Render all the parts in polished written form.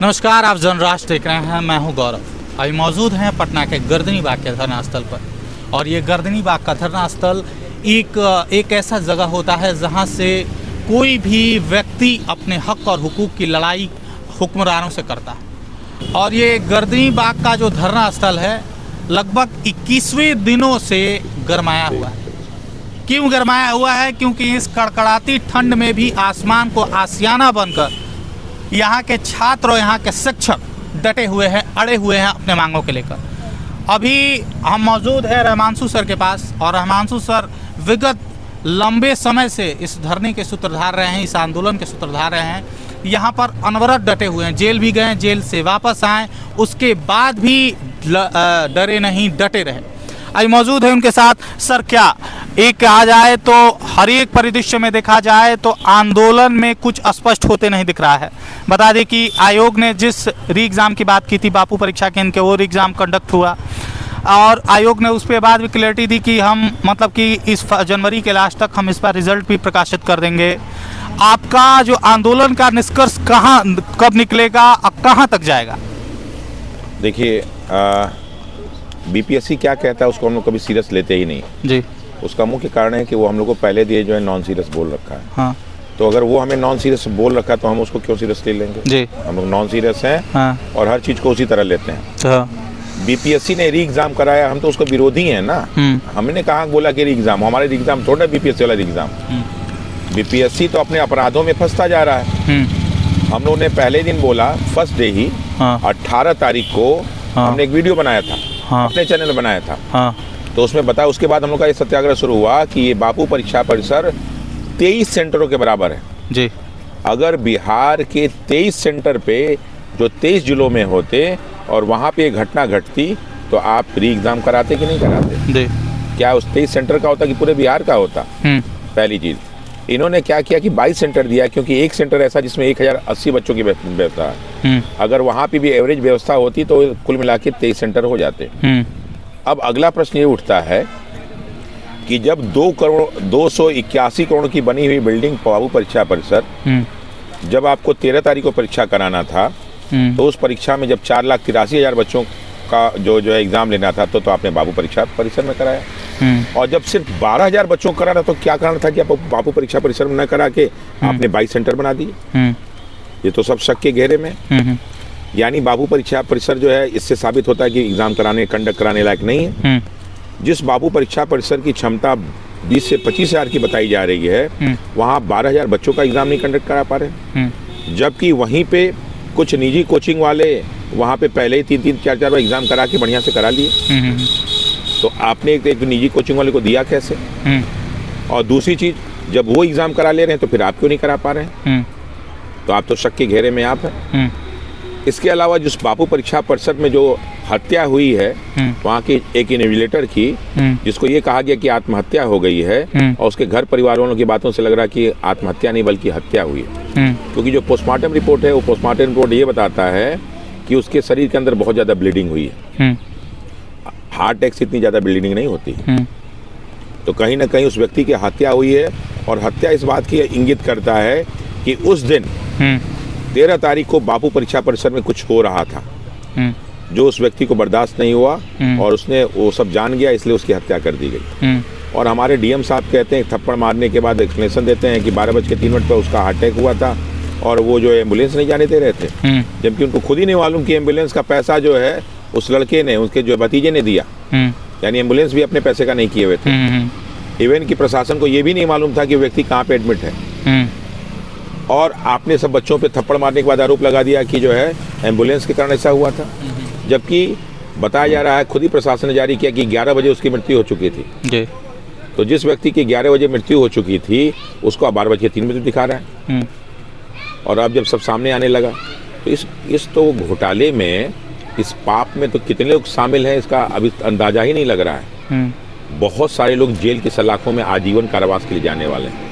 नमस्कार, आप जनराष्ट्र देख रहे हैं। मैं हूं गौरव। अभी मौजूद हैं पटना के गर्दनी बाग के धरना स्थल पर। और ये गर्दनी बाग का धरना स्थल एक ऐसा जगह होता है जहां से कोई भी व्यक्ति अपने हक और हुकूक की लड़ाई हुक्मरानों से करता है। और ये गर्दनी बाग का जो धरना स्थल है लगभग 21वें दिनों से गरमाया हुआ है। क्यों गरमाया हुआ है? क्योंकि इस कड़कड़ाती ठंड में भी आसमान को आशियाना बनकर यहाँ के छात्र और यहाँ के शिक्षक डटे हुए हैं, अड़े हुए हैं अपने मांगों के लेकर। अभी हम मौजूद हैं रहमांशु सर के पास, और रहमांशु सर विगत लंबे समय से इस धरने के सूत्रधार रहे हैं, इस आंदोलन के सूत्रधार रहे हैं। यहाँ पर अनवरत डटे हुए हैं, जेल भी गए, जेल से वापस आए, उसके बाद भी डरे नहीं, डटे रहे। अभी मौजूद है उनके साथ। सर, क्या एक कहा जाए तो हर एक परिदृश्य में देखा जाए तो आंदोलन में कुछ स्पष्ट होते नहीं दिख रहा है। बता दें कि आयोग ने जिस री एग्ज़ाम की बात की थी, बापू परीक्षा केंद्र के, वो री एग्ज़ाम कंडक्ट हुआ और आयोग ने उस पर बाद भी क्लैरिटी दी कि हम मतलब कि इस जनवरी के लास्ट तक हम इस पर रिजल्ट भी प्रकाशित कर देंगे। आपका जो आंदोलन का निष्कर्ष कब निकलेगा और कहाँ तक जाएगा? देखिए, बीपीएससी क्या कहता है उसको हम लोग कभी सीरियस लेते ही नहीं जी। उसका मुख्य कारण है कि वो हम लोग को पहले दिए जो है नॉन सीरियस बोल रखा है। हाँ। तो अगर वो हमें नॉन सीरियस बोल रखा है तो हम उसको क्यों सीरियसली लेंगे? जी। हम लोग नॉन सीरियस हैं। हाँ। और हर चीज़ को उसी तरह लेते हैं। हाँ। बीपीएससी ने री एग्ज़ाम कराया, हम तो उसको विरोधी हैं ना। हमने कहाँ बोला कि री एग्ज़ाम, हमारे री एग्ज़ाम थोड़ा बीपीएससी वाला री एग्ज़ाम। बीपीएससी तो अपने अपराधों में फंसता जा रहा है। हम लोगों ने पहले दिन बोला, फर्स्ट डे ही 18 तारीख को हमने एक वीडियो बनाया था। हाँ। अपने चैनल बनाया था। हाँ। तो उसमें बताया, उसके बाद हम लोग का ये सत्याग्रह शुरू हुआ कि ये बापू परीक्षा परिसर 23 सेंटरों के बराबर है जी। अगर बिहार के 23 सेंटर पे जो 23 जिलों में होते और वहाँ पे घटना घटती तो आप री एग्ज़ाम कराते कि नहीं कराते जी? क्या उस 23 सेंटर का होता कि पूरे बिहार का होता? पहली चीज़, इन्होंने क्या किया कि 22 सेंटर दिया, क्योंकि एक सेंटर ऐसा जिसमें 1080 बच्चों की व्यवस्था है। अगर वहाँ पे भी एवरेज व्यवस्था होती तो कुल मिला के 23 सेंटर हो जाते। अब अगला प्रश्न ये उठता है कि जब 281 करोड़ की बनी हुई बिल्डिंग बापू परीक्षा परिसर, जब आपको 13 तारीख को परीक्षा कराना था तो उस परीक्षा में जब 4,83,000 बच्चों का जो है एग्जाम लेना था तो आपने बापू परीक्षा परिसर में कराया। और जब सिर्फ 12,000 बच्चों को कराना तो क्या कारण था कि आप बापू परीक्षा परिसर में न करा के आपने 22 सेंटर बना दिए? ये तो सब शक के घेरे में। यानी बापू परीक्षा परिसर जो है, इससे साबित होता है कि एग्जाम कंडक्ट कराने लायक नहीं है। जिस बापू परीक्षा परिसर की क्षमता 20 से 25,000 की बताई जा रही है, वहाँ 12,000 बच्चों का एग्जाम नहीं कंडक्ट करा पा रहे। जबकि वहीं पे कुछ निजी कोचिंग वाले वहाँ पे पहले ही 3-3, 4-4 बार एग्जाम करा के बढ़िया से करा लिए। तो आपने एक निजी कोचिंग वाले को दिया कैसे? और दूसरी चीज, जब वो एग्जाम करा ले रहे हैं तो फिर आप क्यों नहीं करा पा रहे हैं? तो आप तो शक के घेरे में आप हैं। इसके अलावा जिस बापू परीक्षा परिषद में जो हत्या हुई है वहाँ की एक इन्विजिलेटर की, जिसको ये कहा गया कि आत्महत्या हो गई है, और उसके घर परिवार वालों की बातों से लग रहा है कि आत्महत्या नहीं बल्कि हत्या हुई है। क्योंकि जो पोस्टमार्टम रिपोर्ट है, वो पोस्टमार्टम रिपोर्ट ये बताता है कि उसके शरीर के अंदर बहुत ज्यादा ब्लीडिंग हुई है। हार्ट अटैक से इतनी ज्यादा ब्लीडिंग नहीं होती। तो कहीं ना कहीं उस व्यक्ति की हत्या हुई है, और हत्या इस बात की इंगित करता है कि उस दिन 13 तारीख को बापू परीक्षा परिसर में कुछ हो रहा था जो उस व्यक्ति को बर्दाश्त नहीं हुआ, और उसने वो सब जान गया, इसलिए उसकी हत्या कर दी गई। और हमारे डीएम साहब कहते हैं, थप्पड़ मारने के बाद एक्सप्लेनेशन देते हैं कि 12:03 पर उसका हार्ट अटैक हुआ था और वो जो एम्बुलेंस नहीं जाने दे रहे थे, जबकि उनको खुद ही नहीं मालूम कि एम्बुलेंस का पैसा जो है उस लड़के ने, उसके जो भतीजे ने दिया। यानी एम्बुलेंस भी अपने पैसे का नहीं किए हुए थे। इवन की प्रशासन को ये भी नहीं मालूम था कि व्यक्ति कहाँ पे एडमिट है। और आपने सब बच्चों पे थप्पड़ मारने के बाद आरोप लगा दिया कि जो है एम्बुलेंस के कारण ऐसा हुआ था, जबकि बताया जा रहा है, खुद ही प्रशासन ने जारी किया कि 11 बजे उसकी मृत्यु हो चुकी थी जी। तो जिस व्यक्ति की 11 बजे मृत्यु हो चुकी थी उसको अब 12:03 दिखा रहा है। और अब जब सब सामने आने लगा तो इस तो घोटाले में, इस पाप में तो कितने लोग शामिल हैं इसका अभी अंदाजा ही नहीं लग रहा है। बहुत सारे लोग जेल की सलाखों में आजीवन कारावास के लिए जाने वाले हैं,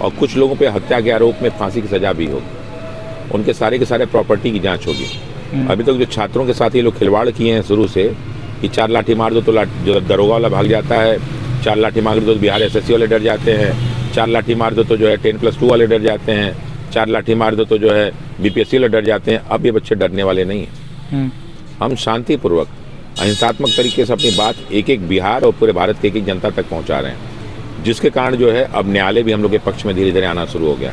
और कुछ लोगों पे हत्या के आरोप में फांसी की सजा भी होगी। उनके सारे के सारे प्रॉपर्टी की जांच होगी। अभी तक जो छात्रों के साथ ये लोग खिलवाड़ किए हैं शुरू से, कि 4 लाठी मार दो तो जो दरोगा वाला भाग जाता है, 4 लाठी मार दो तो बिहार SSC वाले डर जाते हैं, 4 लाठी मार दो तो जो है 10+2 वाले डर जाते हैं, 4 लाठी मार दो तो जो है बीपीएससी वाले डर जाते हैं। अब ये बच्चे डरने वाले नहीं हैं। हम शांतिपूर्वक अहिंसात्मक तरीके से अपनी बात एक एक बिहार और पूरे भारत के एक एक जनता तक पहुंचा रहे हैं, जिसके कारण जो है अब न्यायालय भी हम लोग के पक्ष में धीरे धीरे आना शुरू हो गया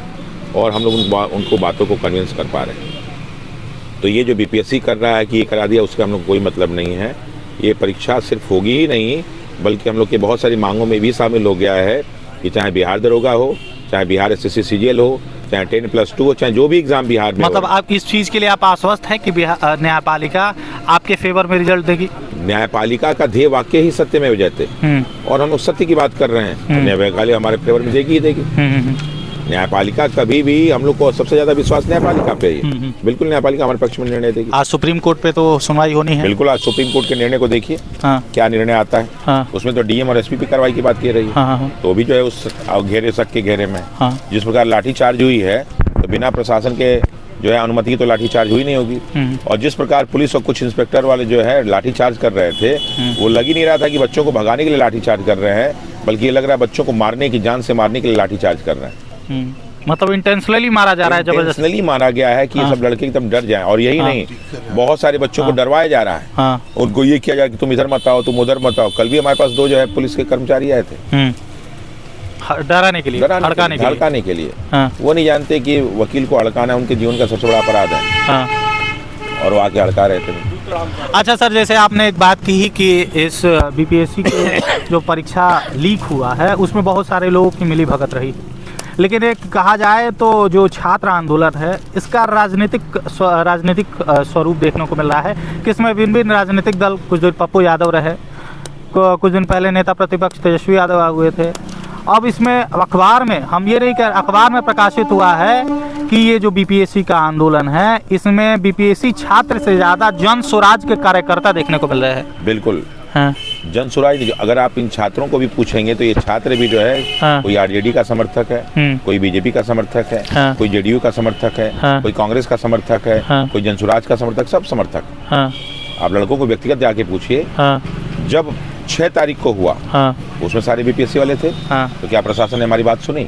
और हम लोग उनको बातों को कन्विंस कर पा रहे हैं। तो ये जो बीपीएससी कर रहा है कि ये करा दिया, उसका हम लोग कोई मतलब नहीं है। ये परीक्षा सिर्फ होगी ही नहीं, बल्कि हम लोग के बहुत सारी मांगों में भी शामिल हो गया है कि चाहे बिहार दरोगा हो, चाहे बिहार SSC CGL हो, चाहे 10+2 हो, चाहे जो भी एग्जाम बिहार में मतलब आप इस चीज़ के लिए आप आश्वस्त हैं कि बिहार न्यायपालिका आपके फेवर में रिजल्ट देगी? न्यायपालिका का ध्येय वाक्य ही सत्य में जयते, और हम लोग सत्य की बात कर रहे हैं। तो न्यायपालिका हमारे फेवर में देगी ही देगी। न्यायपालिका कभी भी, हम लोग को सबसे ज्यादा विश्वास न्यायपालिका पे है। बिल्कुल न्यायपालिका हमारे पक्ष में निर्णय देगी। आज सुप्रीम कोर्ट पे तो सुनवाई होनी है। बिल्कुल, आज सुप्रीम कोर्ट के निर्णय को देखिए क्या निर्णय आता है। उसमें तो DM और SP कार्रवाई की बात की रही है। तो भी जो है उस घेरे शक के घेरे में जिस प्रकार लाठीचार्ज हुई है, तो बिना प्रशासन के जो है अनुमति तो लाठीचार्ज हुई नहीं होगी। और जिस प्रकार पुलिस और कुछ इंस्पेक्टर वाले जो है लाठीचार्ज कर रहे थे, वो लग ही नहीं रहा था कि बच्चों को भगाने के लिए लाठीचार्ज कर रहे हैं, बल्कि ये लग रहा है बच्चों को मारने की, जान से मारने के लिए लाठीचार्ज कर रहे हैं। मतलब इंटेंशनली मारा जा रहा है, इंटेंशनली मारा गया है कि ये सब लड़के एकदम डर जाएं। और यही नहीं, बहुत सारे बच्चों को डरवाया जा रहा है। उनको ये किया जाए कि तुम इधर मत आओ, तुम उधर मत आओ। कल भी हमारे पास 2 जो है पुलिस के कर्मचारी आए थे डराने के लिए, हड़काने के लिए। वो नहीं जानते कि वकील को हड़काना उनके जीवन का सबसे बड़ा अपराध है, और वो आके हड़का रहे थे। अच्छा सर, जैसे आपने एक बात की कि इस बीपीएससी के जो परीक्षा लीक हुआ है उसमें बहुत सारे लोगों की मिली भगत रही, लेकिन एक कहा जाए तो जो छात्र आंदोलन है इसका राजनीतिक स्वरूप देखने को मिल रहा है कि इसमें भिन्न राजनीतिक दल, कुछ दिन पप्पू यादव रहे, कुछ दिन पहले नेता प्रतिपक्ष तेजस्वी यादव हुए थे। अब इसमें अखबार में, हम ये नहीं कह, अखबार में प्रकाशित हुआ है कि ये जो बीपीएससी का आंदोलन है इसमें बीपीएससी छात्र से ज़्यादा जन स्वराज के कार्यकर्ता देखने को मिल रहे हैं। बिल्कुल जन स्वराज। अगर आप इन छात्रों को भी पूछेंगे तो ये छात्र भी जो है कोई आरजेडी का समर्थक है, कोई बीजेपी का समर्थक है, कोई जेडीयू का समर्थक है, कोई कांग्रेस का समर्थक है, कोई जन स्वराज का समर्थक, सब समर्थक। आप लड़कों को व्यक्तिगत जाके पूछिए। जब 6 तारीख को हुआ उसमें सारे बीपीएससी वाले थे, तो क्या प्रशासन ने हमारी बात सुनी?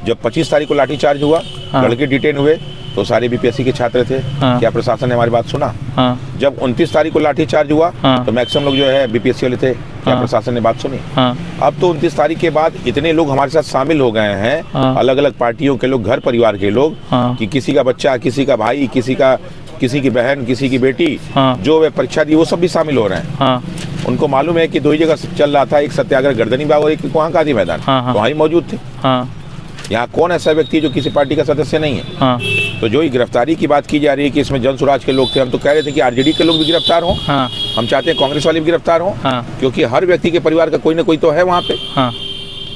जब 25 तारीख को लाठीचार्ज हुआ, लड़के डिटेन हुए, तो सारे बीपीएससी के छात्र थे, क्या प्रशासन ने हमारी बात सुना? जब 29 तारीख को लाठीचार्ज हुआ तो मैक्सिमम लोग जो है बीपीएससी वाले थे, क्या प्रशासन ने बात सुनी? अब तो 29 तारीख के बाद इतने लोग हमारे साथ शामिल हो गए हैं, अलग अलग पार्टियों के लोग, घर परिवार के लोग, कि किसी का बच्चा, किसी का भाई, किसी की बहन, किसी की बेटी जो वे परीक्षा दी, वो सब भी शामिल हो रहे हैं। उनको मालूम है कि 2 ही जगह चल रहा था, एक सत्याग्रह गर्दनी बाग और एक वहाँ गांधी मैदान, तो वहाँ ही मौजूद थे। यहाँ कौन ऐसा व्यक्ति जो किसी पार्टी का सदस्य नहीं है? तो जो गिरफ्तारी की बात की जा रही है कि इसमें जन स्वराज के लोग थे, हम तो कह रहे थे कि आरजेडी के लोग भी गिरफ्तार हों। हम चाहते हैं कांग्रेस वाले भी गिरफ्तार हों, क्योंकि हर व्यक्ति के परिवार का कोई ना कोई तो है वहाँ पे।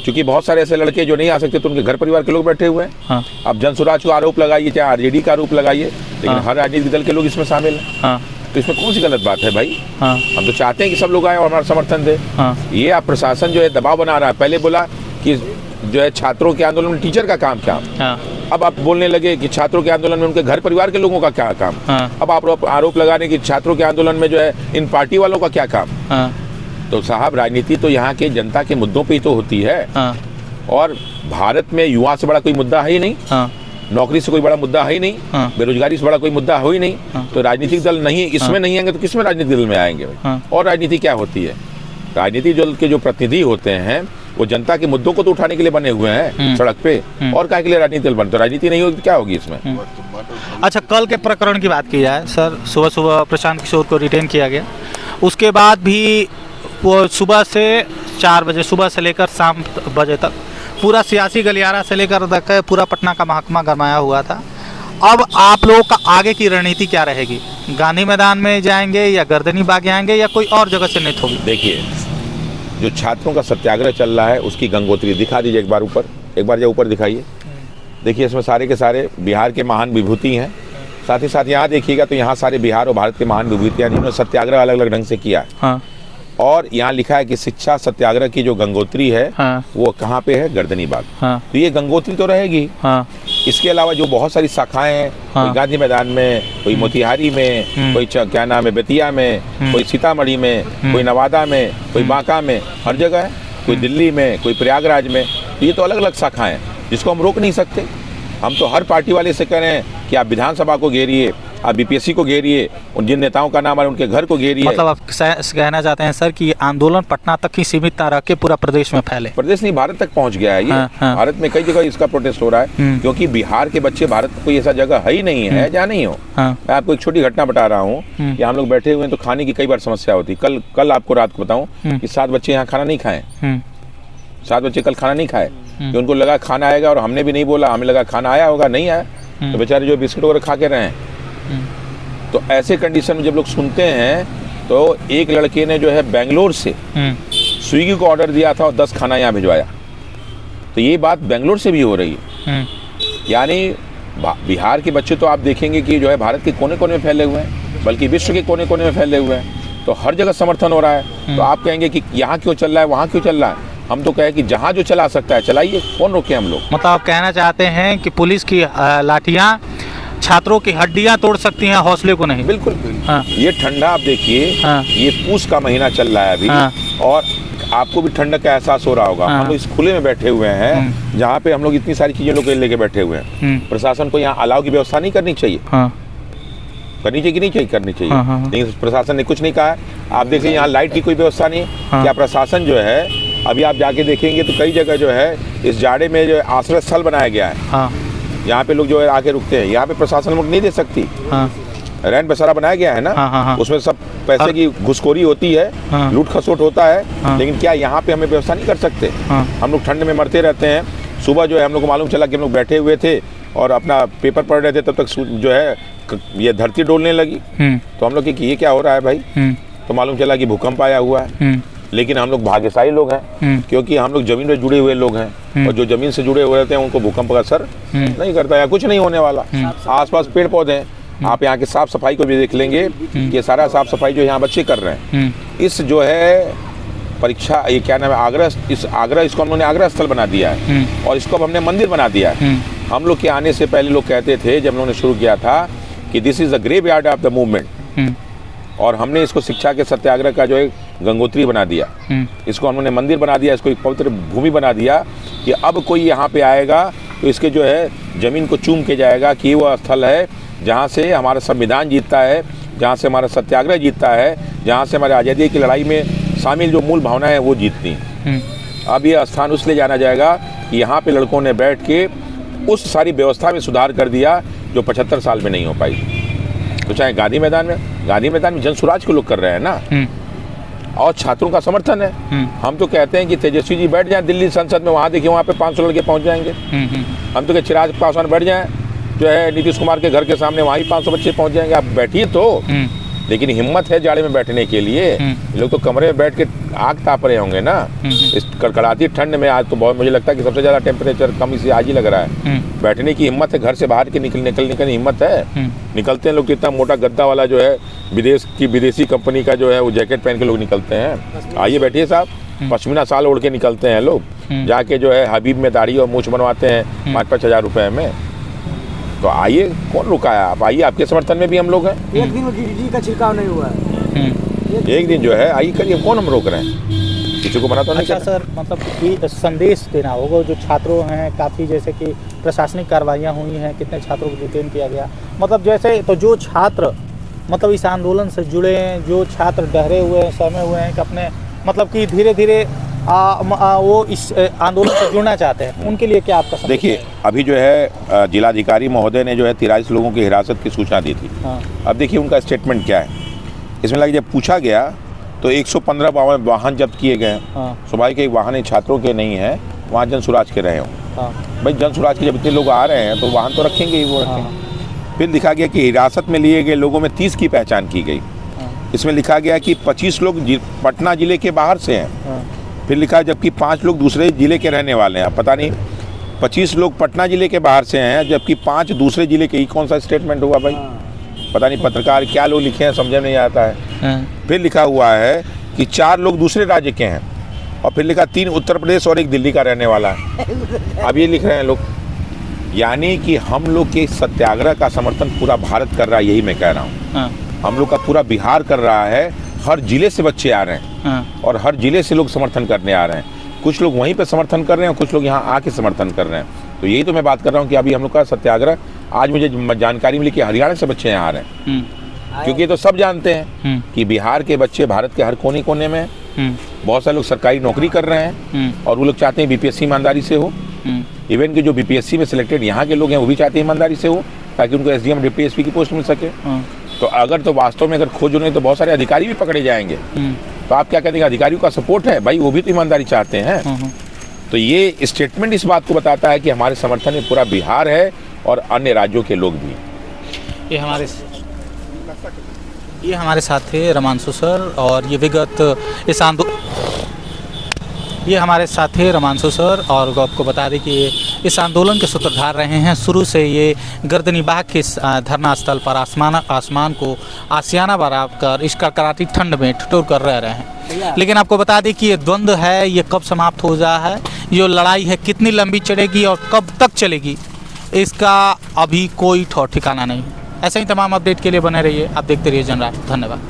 क्योंकि बहुत सारे ऐसे लड़के जो नहीं आ सकते तो उनके घर परिवार के लोग बैठे हुए हैं। अब जन स्वराज को आरोप लगाइए, चाहे आरजेडी का आरोप लगाइए, लेकिन हर राजनीतिक दल के लोग इसमें शामिल हैं। तो इसमें कौन सी गलत बात है भाई? हम तो चाहते हैं कि सब लोग आए और हमारा समर्थन दे। ये आप प्रशासन जो है दबाव बना रहा है। पहले बोला कि जो है छात्रों के आंदोलन में टीचर का काम क्या, अब आप बोलने लगे कि छात्रों के आंदोलन में उनके घर परिवार के लोगों का क्या काम। अब आप आरोप लगा रहे कि छात्रों के आंदोलन में जो है इन पार्टी वालों का क्या काम। तो साहब, राजनीति तो यहाँ के जनता के मुद्दों पे ही तो होती है। और भारत में युवा से बड़ा कोई मुद्दा है ही नहीं, नौकरी से कोई बड़ा मुद्दा है ही नहीं, बेरोजगारी से बड़ा कोई मुद्दा हो ही नहीं। तो राजनीतिक दल नहीं, इसमें नहीं आएंगे तो किसमें राजनीतिक दल में आएंगे भाई? और राजनीति क्या होती है? राजनीतिक दल के जो प्रतिनिधि होते हैं वो जनता के मुद्दों को तो उठाने के लिए बने हुए हैं सड़क पे, और क्या के लिए राजनीति दल बनते? तो राजनीति नहीं होगी तो क्या होगी इसमें? अच्छा, कल के प्रकरण की बात की जाए सर, सुबह प्रशांत किशोर को रिटेन किया गया, उसके बाद भी वो सुबह से 4 बजे, सुबह से लेकर शाम बजे तक पूरा सियासी गलियारा से लेकर तक पूरा पटना का महकमा गरमाया हुआ था। अब आप लोगों का आगे की रणनीति क्या रहेगी? गांधी मैदान में जाएंगे या गर्दनी बाग जाएंगे या कोई और जगह से नहीं होगी? देखिए, जो छात्रों का सत्याग्रह चल रहा है उसकी गंगोत्री दिखा दीजिए एक बार ऊपर, एक बार जो ऊपर दिखाइए। देखिए, इसमें सारे के सारे बिहार के महान विभूति हैं। साथ ही साथ यहाँ देखिएगा तो यहाँ सारे बिहार और भारत के महान विभूतियाँ जिन्होंने सत्याग्रह अलग अलग ढंग से किया है। और यहाँ लिखा है कि शिक्षा सत्याग्रह की जो गंगोत्री है वो कहाँ पे है? गर्दनी बाग। तो ये गंगोत्री तो रहेगी। इसके अलावा जो बहुत सारी शाखाएं हैं, कोई गांधी मैदान में, कोई मोतिहारी में, कोई क्या नाम है बेतिया में, कोई सीतामढ़ी में, कोई नवादा में, कोई बांका में, हर जगह है, कोई दिल्ली में, कोई प्रयागराज में। तो ये तो अलग अलग शाखाएं हैं जिसको हम रोक नहीं सकते। हम तो हर पार्टी वाले से कह रहे हैं कि आप विधानसभा को घेरिए, आप बीपीएससी को घेरिए, उन जिन नेताओं का नाम है उनके घर को घेरिए। मतलब आप कहना चाहते हैं सर कि आंदोलन पटना तक ही सीमित ना रह के पूरा प्रदेश में फैले? प्रदेश नहीं, भारत तक पहुंच गया है ये। भारत में कई जगह इसका प्रोटेस्ट हो रहा है, क्योंकि बिहार के बच्चे, भारत में कोई ऐसा जगह है ही नहीं है जहाँ नहीं हो। मैं आपको एक छोटी घटना बता रहा हूँ कि हम लोग बैठे हुए हैं तो खाने की कई बार समस्या होती। कल आपको रात को बताऊं कि 7 बच्चे यहाँ खाना नहीं खाए। 7 बच्चे कल खाना नहीं खाए कि उनको लगा खाना आएगा, और हमने भी नहीं बोला, हमें लगा खाना आया होगा, नहीं आया, तो बेचारे जो बिस्किट वगैरह खा के रहे। तो ऐसे कंडीशन में जब लोग सुनते हैं, तो एक लड़के ने जो है बेंगलोर से स्विगी को ऑर्डर दिया था और 10 खाना यहाँ भिजवाया। तो ये बात बेंगलोर से भी हो रही है। यानी बिहार के बच्चे तो आप देखेंगे कि जो है भारत के कोने कोने में फैले हुए हैं, बल्कि विश्व के कोने कोने में फैले हुए हैं। तो हर जगह समर्थन हो रहा है। तो आप कहेंगे कि यहाँ क्यों चल रहा है, वहाँ क्यों चल रहा है? हम तो कहें कि जहाँ जो चला सकता है चलाइए, कौन रोके हम लोग। मतलब आप कहना चाहते हैं कि पुलिस की लाठियाँ छात्रों की हड्डियां तोड़ सकती हैं, हौसले को नहीं? बिल्कुल। ये ठंडा आप देखिए, ये पूस का महीना चल रहा है अभी, और आपको भी ठंडक का एहसास हो रहा होगा। हम लोग इस खुले में बैठे हुए हैं, जहाँ पे हम लोग इतनी सारी चीजें लोग लेके बैठे हुए हैं। प्रशासन को यहाँ अलाव की व्यवस्था नहीं करनी चाहिए? करनी चाहिए कि नहीं चाहिए? करनी चाहिए। लेकिन प्रशासन ने कुछ नहीं कहा है। आप देखिए यहाँ लाइट की कोई व्यवस्था नहीं है। क्या प्रशासन जो है, अभी आप जाके देखेंगे तो कई जगह जो है इस जाड़े में जो आश्रय स्थल बनाया गया है, यहाँ पे लोग जो है आके रुकते हैं, यहाँ पे प्रशासन लोग नहीं दे सकती। रैन बसेरा बनाया गया है ना, उसमें सब पैसे की घुसखोरी होती है, लूट खसोट होता है। लेकिन क्या यहाँ पे हमें व्यवस्था नहीं कर सकते? हम लोग ठंड में मरते रहते हैं। सुबह जो है हम लोग को मालूम चला कि हम लोग बैठे हुए थे और अपना पेपर पढ़ रहे थे, तब तक जो है ये धरती डोलने लगी। तो हम लोग कि ये क्या हो रहा है भाई? तो मालूम चला कि भूकंप आया हुआ है। लेकिन हम लोग भाग्यशाली लोग हैं, क्योंकि हम लोग जमीन में जुड़े हुए लोग हैं, और जो जमीन से जुड़े हुए रहते हैं उनको भूकंप का असर नहीं करता है, कुछ नहीं होने वाला। आसपास पेड़ पौधे हैं, आप यहाँ की साफ सफाई को भी देख लेंगे कि सारा साफ सफाई जो यहाँ बच्चे कर रहे हैं। इस जो है परीक्षा, ये क्या नाम है, आगरा, इसको हमने आगरा स्थल बना दिया है, और इसको अब हमने मंदिर बना दिया है। हम लोग के आने से पहले लोग कहते थे, जब उन्होंने शुरू किया था, कि this is the graveyard of the movement, और हमने इसको शिक्षा के सत्याग्रह का जो है गंगोत्री बना दिया। इसको हमने मंदिर बना दिया, इसको एक पवित्र भूमि बना दिया कि अब कोई यहाँ पे आएगा तो इसके जो है जमीन को चूम के जाएगा कि वह स्थल है जहाँ से हमारा संविधान जीतता है, जहाँ से हमारा सत्याग्रह जीतता है, जहाँ से हमारे आज़ादी की लड़ाई में शामिल जो मूल भावनाएं हैं वो जीतती हैं। अब ये स्थान उसलिए जाना जाएगा कि यहाँ पे लड़कों ने बैठ के उस सारी व्यवस्था में सुधार कर दिया जो 75 साल में नहीं हो पाई। तो चाहे गांधी मैदान में जन स्वराज को लोग कर रहे हैं ना, और छात्रों का समर्थन है। हम तो कहते हैं कि तेजस्वी जी बैठ जाएं दिल्ली संसद में, वहाँ देखिए वहाँ पे 500 लड़के पहुँच जाएंगे। हम तो चिराग पासवान बैठ जाएं जो है नीतीश कुमार के घर के सामने, वहाँ ही 500 बच्चे पहुँच जाएंगे। आप बैठिए तो, लेकिन हिम्मत है जाड़े में बैठने के लिए। लोग तो कमरे में बैठ के आग ताप रहे होंगे ना इस कड़कड़ाती ठंड में। आज तो बहुत मुझे लगता है कि सबसे ज़्यादा टेम्परेचर कम इसी आज ही लग रहा है। बैठने की हिम्मत है, घर से बाहर के निकलने की हिम्मत है। निकलते हैं लोग, इतना मोटा गद्दा वाला जो है विदेशी कंपनी का जो है वो जैकेट पहन के लोग निकलते हैं। आइए बैठिए साहब, पश्मीना साल ओढ़ के निकलते हैं लोग, जाके जो है हबीब में दाढ़ी और मूछ बनवाते हैं 5-5 हज़ार रुपये में। तो आइए, कौन रुका है? आप आइए, आपके समर्थन में भी हम लोग हैं। एक दिन डीडीटी का छिड़काव नहीं हुआ है, एक दिन जो है आइए करिए, कौन हम रोक रहे हैं? किसी को मना तो नहीं। अच्छा सर, मतलब कि संदेश देना होगा जो छात्रों हैं, काफ़ी जैसे कि प्रशासनिक कार्रवाइयाँ हुई हैं, कितने छात्रों को डिटेन किया गया, मतलब जैसे तो जो छात्र मतलब इस आंदोलन से जुड़े हैं, जो छात्र डरे हुए हैं, सहमे हुए हैं कि अपने मतलब कि धीरे धीरे वो इस आंदोलन से जुड़ना चाहते हैं, उनके लिए क्या आपका संदेश? देखिए, अभी जो है जिलाधिकारी महोदय ने जो है 23 लोगों की हिरासत की सूचना दी थी। अब देखिए उनका स्टेटमेंट क्या है इसमें। लगे जब पूछा गया तो 115 वाहन जब्त किए गए। स्वाभाविक के वाहन छात्रों के नहीं है, वहाँ जन स्वराज के रहे हों। भाई जन स्वराज के जब इतने लोग आ रहे हैं तो वाहन तो रखेंगे ही, वो रखेंगे। फिर लिखा गया कि हिरासत में लिए गए लोगों में 30 की पहचान की गई। इसमें लिखा गया कि 25 लोग पटना जिले के बाहर से हैं। फिर लिखा जबकि 5 लोग दूसरे जिले के रहने वाले हैं। पता नहीं 25 लोग पटना जिले के बाहर से हैं जबकि 5 दूसरे जिले के। ही कौन सा स्टेटमेंट हुआ भाई? पता नहीं पत्रकार क्या लोग लिखे हैं, समझ में नहीं आता है। फिर लिखा हुआ है कि 4 लोग दूसरे राज्य के हैं, और फिर लिखा 3 उत्तर प्रदेश और 1 दिल्ली का रहने वाला है। अब ये लिख रहे हैं लोग, यानी कि हम लोग के सत्याग्रह का समर्थन पूरा भारत कर रहा है। यही मैं कह रहा हूँ, हम लोग का पूरा बिहार कर रहा है। हर जिले से बच्चे आ रहे हैं और हर जिले से लोग समर्थन करने आ रहे हैं। कुछ लोग वहीं पे समर्थन कर रहे हैं, कुछ लोग यहाँ आके समर्थन कर रहे हैं। तो यही तो मैं बात कर रहा हूँ कि अभी हम लोग का सत्याग्रह, आज मुझे जानकारी मिली कि हरियाणा से बच्चे यहाँ आ रहे हैं, क्योंकि तो सब जानते हैं कि बिहार के बच्चे भारत के हर कोने कोने में हैं। बहुत सारे लोग सरकारी नौकरी कर रहे हैं और वो लोग चाहते हैं बीपीएससी ईमानदारी से हो। इवन कि जो बीपीएससी में सिलेक्टेड यहाँ के लोग हैं वो भी चाहते हैं ईमानदारी से हो, ताकि उनको एसडीएम डिप्टी एसपी की पोस्ट मिल सके। तो अगर तो वास्तव में अगर खोज होने तो बहुत सारे अधिकारी भी पकड़े जाएंगे। तो आप क्या कहते हैं, अधिकारियों का सपोर्ट है भाई, वो भी तो ईमानदारी चाहते हैं। तो ये स्टेटमेंट इस बात को बताता है कि हमारे समर्थन में पूरा बिहार है और अन्य राज्यों के लोग भी। ये हमारे साथ थे रमांशु सर, और ये विगत हमारे साथ थे रमांशु सर, और आपको बता दें कि ये इस आंदोलन के सूत्रधार रहे हैं। शुरू से ये गर्दनी बाग के धरना स्थल पर आसमान को आसियाना बनाकर इस कड़कड़ाती ठंड में ठिठुर कर रहे हैं। लेकिन आपको बता दें कि ये द्वंद्व है, ये कब समाप्त हो जा है, ये लड़ाई है कितनी लंबी चलेगी और कब तक चलेगी, इसका अभी कोई ठिकाना नहीं। ऐसे ही तमाम अपडेट के लिए बने रहिए, आप देखते रहिए जनराज। धन्यवाद।